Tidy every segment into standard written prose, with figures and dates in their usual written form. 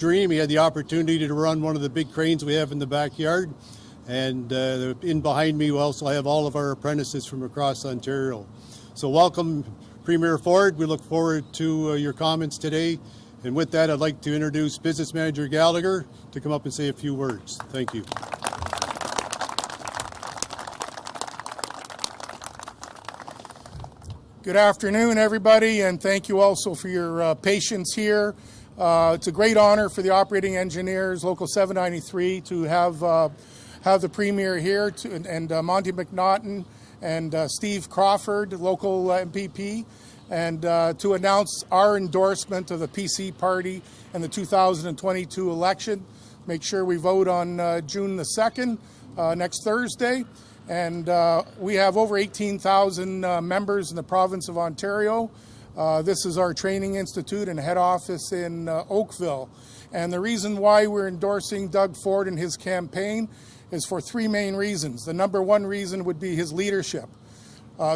dream. He had the opportunity to run one of the big cranes we have in the backyard. And in behind me, we also have all of our apprentices from across Ontario. So welcome, Premier Ford. We look forward to your comments today. And with that, I'd like to introduce Business Manager Gallagher to come up and say a few words. Thank you. Good afternoon, everybody, and thank you also for your patience here. It's a great honor for the operating engineers, Local 793, to have the Premier here, and Monty McNaughton and Steve Crawford, local MPP, and to announce our endorsement of the PC party in the 2022 election. Make sure we vote on June the 2nd, next Thursday. And we have over 18,000 members in the province of Ontario. This is our training institute and head office in Oakville. And the reason why we're endorsing Doug Ford in his campaign is for three main reasons. The number one reason would be his leadership.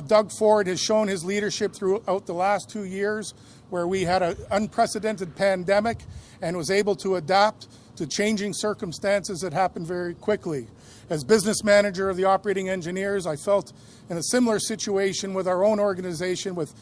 Doug Ford has shown his leadership throughout the last 2 years, where we had an unprecedented pandemic and was able to adapt to changing circumstances that happened very quickly. As business manager of the operating engineers, I felt in a similar situation with our own organization with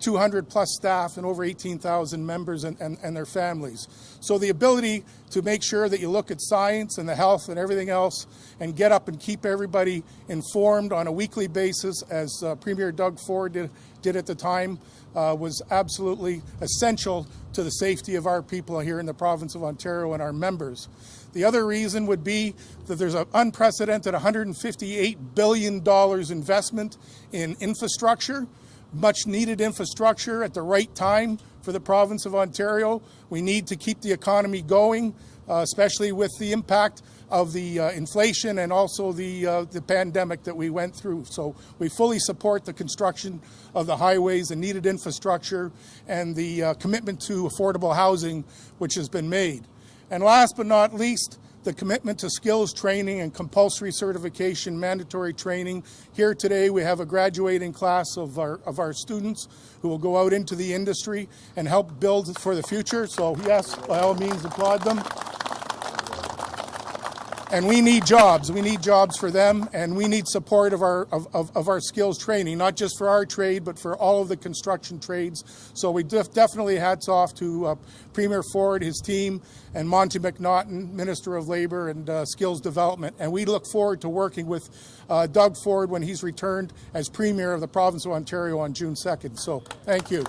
200 plus staff and over 18,000 members and their families. So the ability to make sure that you look at science and the health and everything else and get up and keep everybody informed on a weekly basis, as Premier Doug Ford did at the time, was absolutely essential to the safety of our people here in the province of Ontario and our members. The other reason would be that there's an unprecedented $158 billion investment in infrastructure, much needed infrastructure at the right time for the province of Ontario. We need to keep the economy going, especially with the impact of the inflation and also the pandemic that we went through. So we fully support the construction of the highways and needed infrastructure and the commitment to affordable housing which has been made. And last but not least, the commitment to skills training and compulsory certification, mandatory training. Here today we have a graduating class of our students who will go out into the industry and help build for the future. So yes, by all means, applaud them. And we need jobs. We need jobs for them, and we need support of our skills training, not just for our trade, but for all of the construction trades. So we definitely hats off to Premier Ford, his team, and Monty McNaughton, Minister of Labour and Skills Development. And we look forward to working with Doug Ford when he's returned as Premier of the province of Ontario on June 2nd. So thank you.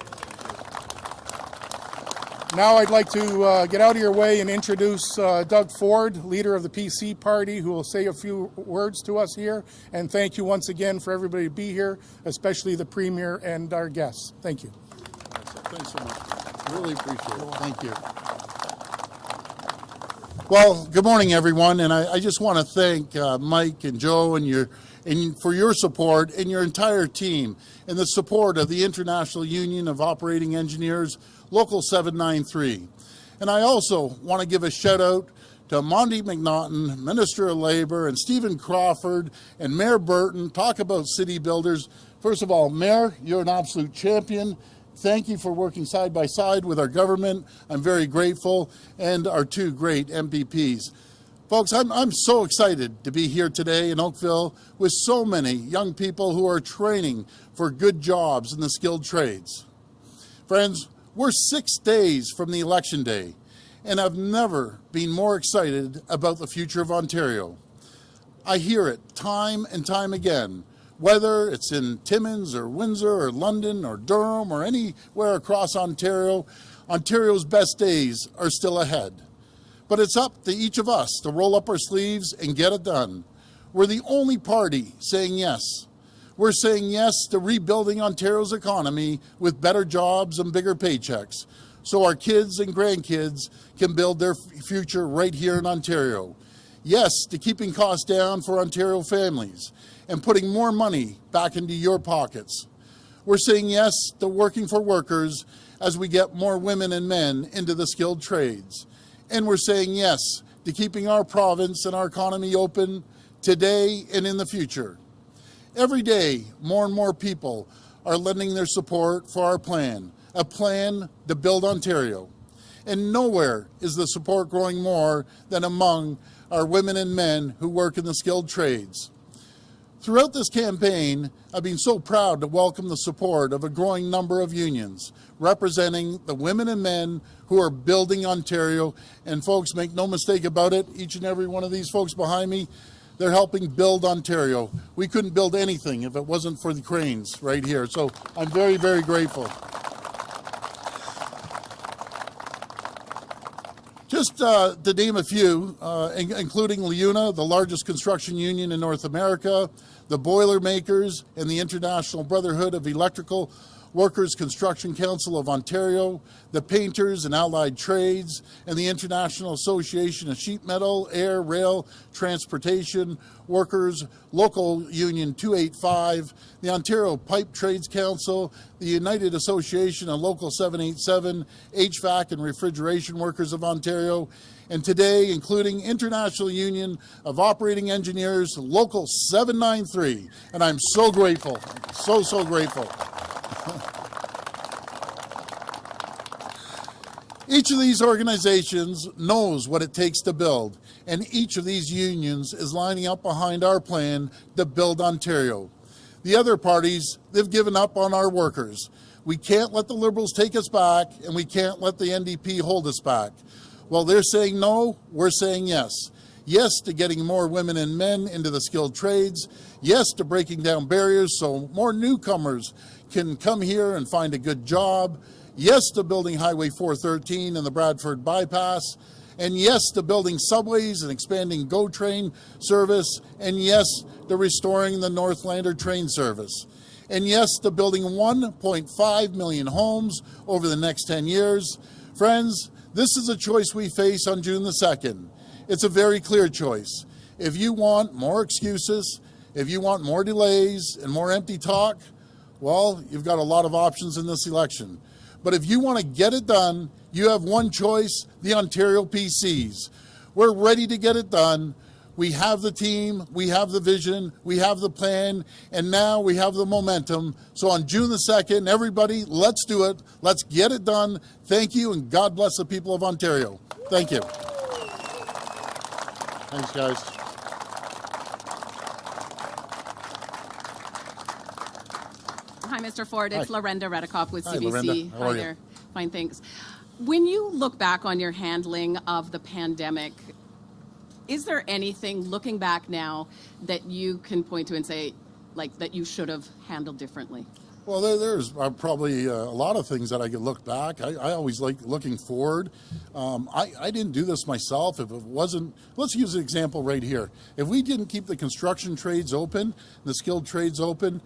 Now I'd like to get out of your way and introduce Doug Ford, leader of the PC party, who will say a few words to us here. And thank you once again for everybody to be here, especially the Premier and our guests. Thank you. Thanks so much. Really appreciate it. Thank you. Well, good morning, everyone. And I just want to thank Mike and Joe and for your support and your entire team and the support of the International Union of Operating Engineers, Local 793. And I also want to give a shout out to Monty McNaughton, Minister of Labour, and Stephen Crawford and Mayor Burton. Talk about city builders. First of all, Mayor, you're an absolute champion. Thank you for working side by side with our government. I'm very grateful, and our two great MPPs. Folks, I'm so excited to be here today in Oakville with so many young people who are training for good jobs in the skilled trades. Friends, we're 6 days from the election day, and I've never been more excited about the future of Ontario. I hear it time and time again, whether it's in Timmins or Windsor or London or Durham or anywhere across Ontario, Ontario's best days are still ahead. But it's up to each of us to roll up our sleeves and get it done. We're the only party saying yes. We're saying yes to rebuilding Ontario's economy with better jobs and bigger paychecks, so our kids and grandkids can build their future right here in Ontario. Yes to keeping costs down for Ontario families and putting more money back into your pockets. We're saying yes to working for workers as we get more women and men into the skilled trades. And we're saying yes to keeping our province and our economy open today and in the future. Every day, more and more people are lending their support for our plan, a plan to build Ontario. And nowhere is the support growing more than among our women and men who work in the skilled trades. Throughout this campaign, I've been so proud to welcome the support of a growing number of unions representing the women and men who are building Ontario. And folks, make no mistake about it, each and every one of these folks behind me, they're helping build Ontario. We couldn't build anything if it wasn't for the cranes right here. So I'm very, very grateful. Just to name a few, including LIUNA, the largest construction union in North America, the Boilermakers, and the International Brotherhood of Electrical Workers Construction Council of Ontario, the Painters and Allied Trades, and the International Association of Sheet Metal, Air, Rail, Transportation Workers, Local Union 285, the Ontario Pipe Trades Council, the United Association of Local 787, HVAC and Refrigeration Workers of Ontario, and today, including International Union of Operating Engineers, Local 793. And I'm so grateful, so grateful. Each of these organizations knows what it takes to build, and each of these unions is lining up behind our plan to build Ontario. The other parties, they've given up on our workers. We can't let the Liberals take us back, and we can't let the NDP hold us back. While they're saying no, we're saying yes. Yes to getting more women and men into the skilled trades. Yes to breaking down barriers so more newcomers can come here and find a good job. Yes to building Highway 413 and the Bradford Bypass. And yes to building subways and expanding GO Train service. And yes to restoring the Northlander train service. And yes to building 1.5 million homes over the next 10 years. Friends, this is a choice we face on June the 2nd. It's a very clear choice. If you want more excuses, if you want more delays and more empty talk, well, you've got a lot of options in this election. But if you want to get it done, you have one choice, the Ontario PCs. We're ready to get it done. We have the team, we have the vision, we have the plan, and now we have the momentum. So on June the 2nd, everybody, let's do it. Let's get it done. Thank you, and God bless the people of Ontario. Thank you. Thanks, guys. Hi, Mr. Ford. It's Hi. Lorenda Redikoff with Hi, CBC. Lorenda. How are you? there. Fine, thanks. When you look back on your handling of the pandemic, is there anything, looking back now, that you can point to and say, like, that you should have handled differently? Well, there's probably a lot of things that I could look back. I always like looking forward. I didn't do this myself. If it wasn't, let's use an example right here. If we didn't keep the construction trades open, the skilled trades open,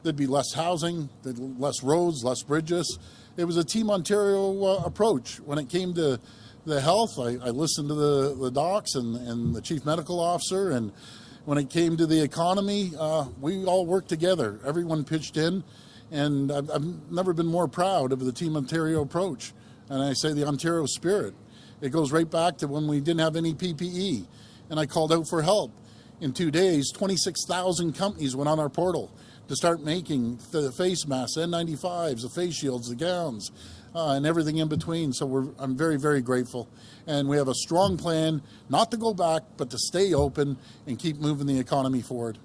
there'd be less housing, less roads, less bridges. It was a Team Ontario approach. When it came to the health, I listened to the docs and the chief medical officer. And when it came to the economy, we all worked together. Everyone pitched in. And I've never been more proud of the Team Ontario approach. And I say the Ontario spirit. It goes right back to when we didn't have any PPE. And I called out for help. In 2 days, 26,000 companies went on our portal to start making the face masks, N95s, the face shields, the gowns, and everything in between. So I'm very, very grateful. And we have a strong plan, not to go back, but to stay open and keep moving the economy forward.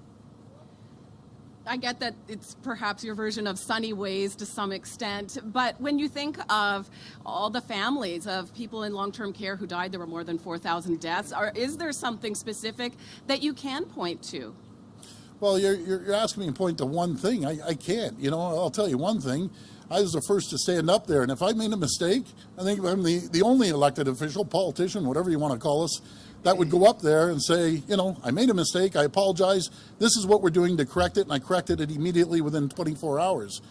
I get that it's perhaps your version of sunny ways to some extent, but when you think of all the families of people in long-term care who died, there were more than 4,000 deaths. Is there something specific that you can point to? Well, you're asking me to point to one thing. I can't. You know, I'll tell you one thing. I was the first to stand up there, and if I made a mistake, I think I'm the only elected official, politician, whatever you want to call us, that would go up there and say, you know, I made a mistake, I apologize, this is what we're doing to correct it, and I corrected it immediately within 24 hours.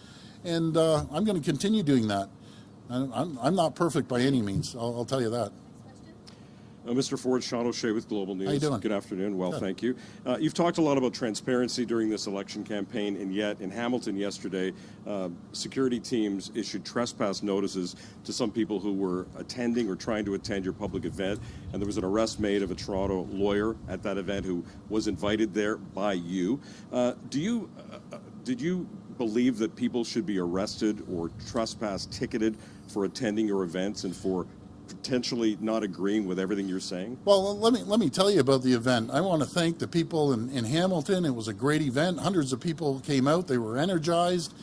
And I'm going to continue doing that. I'm not perfect by any means, I'll tell you that. Mr. Ford, Sean O'Shea with Global News. How you doing? Good afternoon. Well, Good. thank you. You've talked a lot about transparency during this election campaign, and yet in Hamilton yesterday, security teams issued trespass notices to some people who were attending or trying to attend your public event, and there was an arrest made of a Toronto lawyer at that event who was invited there by you. Did you believe that people should be arrested or trespass ticketed for attending your events and for potentially not agreeing with everything you're saying? Well, let me tell you about the event. I want to thank the people in Hamilton. It was a great event. Hundreds of people came out. They were energized.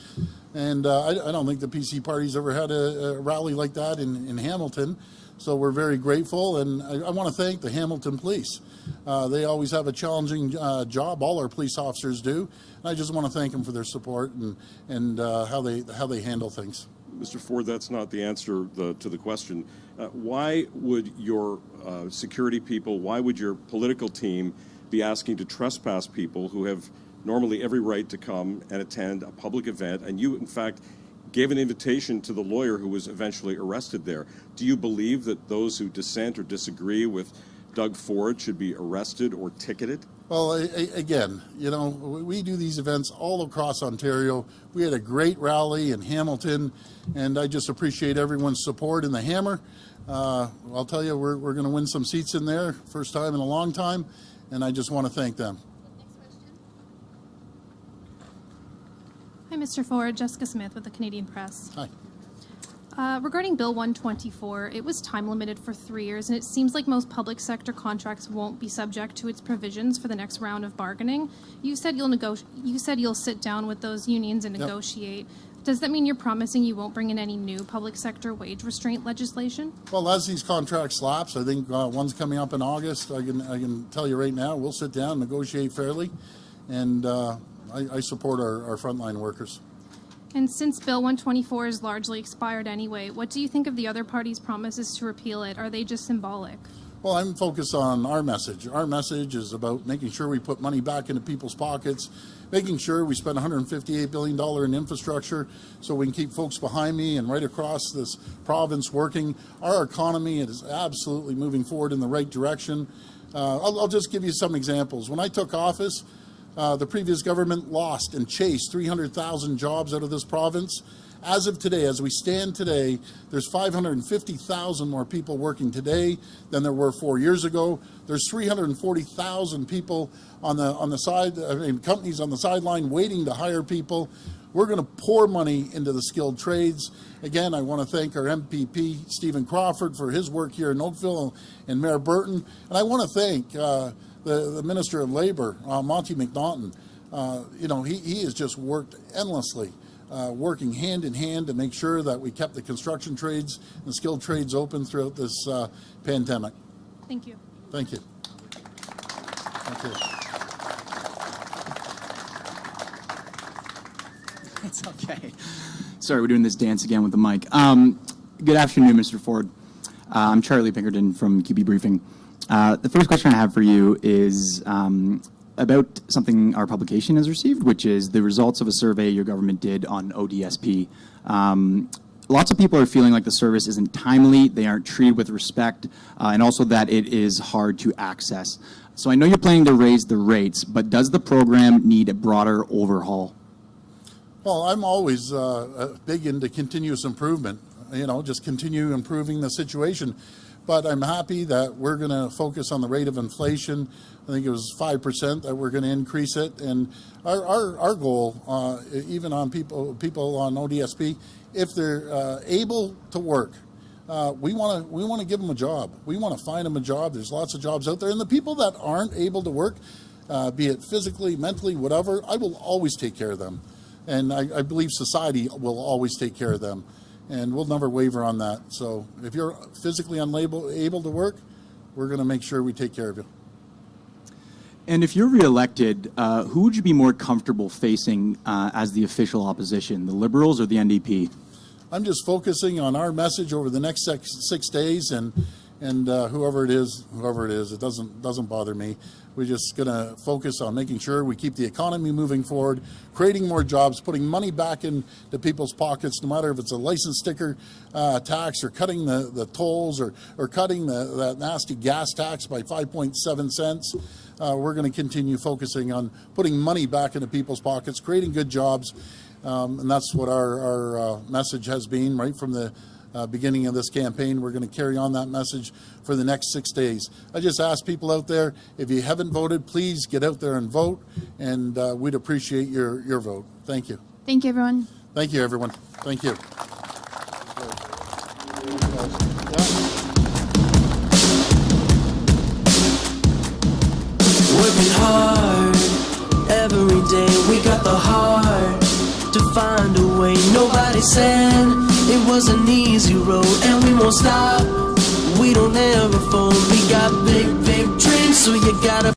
And I don't think the PC Party's ever had a rally like that in Hamilton. So we're very grateful. And I want to thank the Hamilton Police. They always have a challenging job. All our police officers do. And I just want to thank them for their support and how they handle things. Mr. Ford, that's not the answer to the question. Why would your security people, why would your political team be asking to trespass people who have normally every right to come and attend a public event? And you, in fact, gave an invitation to the lawyer who was eventually arrested there. Do you believe that those who dissent or disagree with Doug Ford should be arrested or ticketed? Well, again, you know, we do these events all across Ontario. We had a great rally in Hamilton, and I just appreciate everyone's support in the Hammer. I'll tell you, we're going to win some seats in there, first time in a long time, and I just want to thank them. Hi, Mr. Ford. Jessica Smith with the Canadian Press. Hi. Regarding Bill 124, it was time limited for 3 years, and it seems like most public sector contracts won't be subject to its provisions for the next round of bargaining. You said you'll sit down with those unions and negotiate. Does that mean you're promising you won't bring in any new public sector wage restraint legislation? Well, as these contracts lapse, I think one's coming up in August. I can tell you right now, we'll sit down, negotiate fairly, and I support our frontline workers. And since Bill 124 is largely expired anyway, what do you think of the other party's promises to repeal it? Are they just symbolic? Well, I'm focused on our message. Our message is about making sure we put money back into people's pockets, making sure we spend $158 billion in infrastructure so we can keep folks behind me and right across this province working. Our economy is absolutely moving forward in the right direction. I'll just give you some examples. When I took office, the previous government lost and chased 300,000 jobs out of this province. As of today, as we stand today, there's 550,000 more people working today than there were 4 years ago. There's 340,000 people on the side, companies on the sideline waiting to hire people. We're going to pour money into the skilled trades. Again, I want to thank our MPP, Stephen Crawford, for his work here in Oakville, and Mayor Burton. And I want to thank the Minister of Labour, Monty McNaughton. You know, he has just worked endlessly, working hand in hand to make sure that we kept the construction trades and skilled trades open throughout this pandemic. Thank you. Thank you. Thank you. It's okay. Sorry, we're doing this dance again with the mic. Good afternoon, Mr. Ford. I'm Charlie Pinkerton from QB Briefing. The first question I have for you is about something our publication has received, which is the results of a survey your government did on ODSP. Lots of people are feeling like the service isn't timely, they aren't treated with respect, and also that it is hard to access. So I know you're planning to raise the rates, but does the program need a broader overhaul? Well, I'm always big into continuous improvement, you know, just continue improving the situation. But I'm happy that we're going to focus on the rate of inflation. I think it was 5% that we're going to increase it. And our goal, even on people on ODSP, if they're able to work, we want to give them a job. We want to find them a job. There's lots of jobs out there. And the people that aren't able to work, be it physically, mentally, whatever, I will always take care of them. And I believe society will always take care of them. And we'll never waver on that. So if you're physically able to work, we're going to make sure we take care of you. And if you're reelected, who would you be more comfortable facing as the official opposition, the Liberals or the NDP? I'm just focusing on our message over the next 6 days, and whoever it is, it doesn't bother me. We're just going to focus on making sure we keep the economy moving forward, creating more jobs, putting money back into people's pockets, no matter if it's a license sticker tax or cutting the tolls or cutting that nasty gas tax by 5.7 cents. We're going to continue focusing on putting money back into people's pockets, creating good jobs, and that's what our message has been right from the beginning of this campaign. We're going to carry on that message for the next 6 days. I just ask people out there, if you haven't voted, please get out there and vote, and we'd appreciate your vote. Thank you. Thank you, everyone. Thank you, everyone. Thank you. Yeah. working hard every day. We got the heart to find a way. Nobody said it was an easy road, and we won't stop. We don't ever fold. We got big, big dreams, so you gotta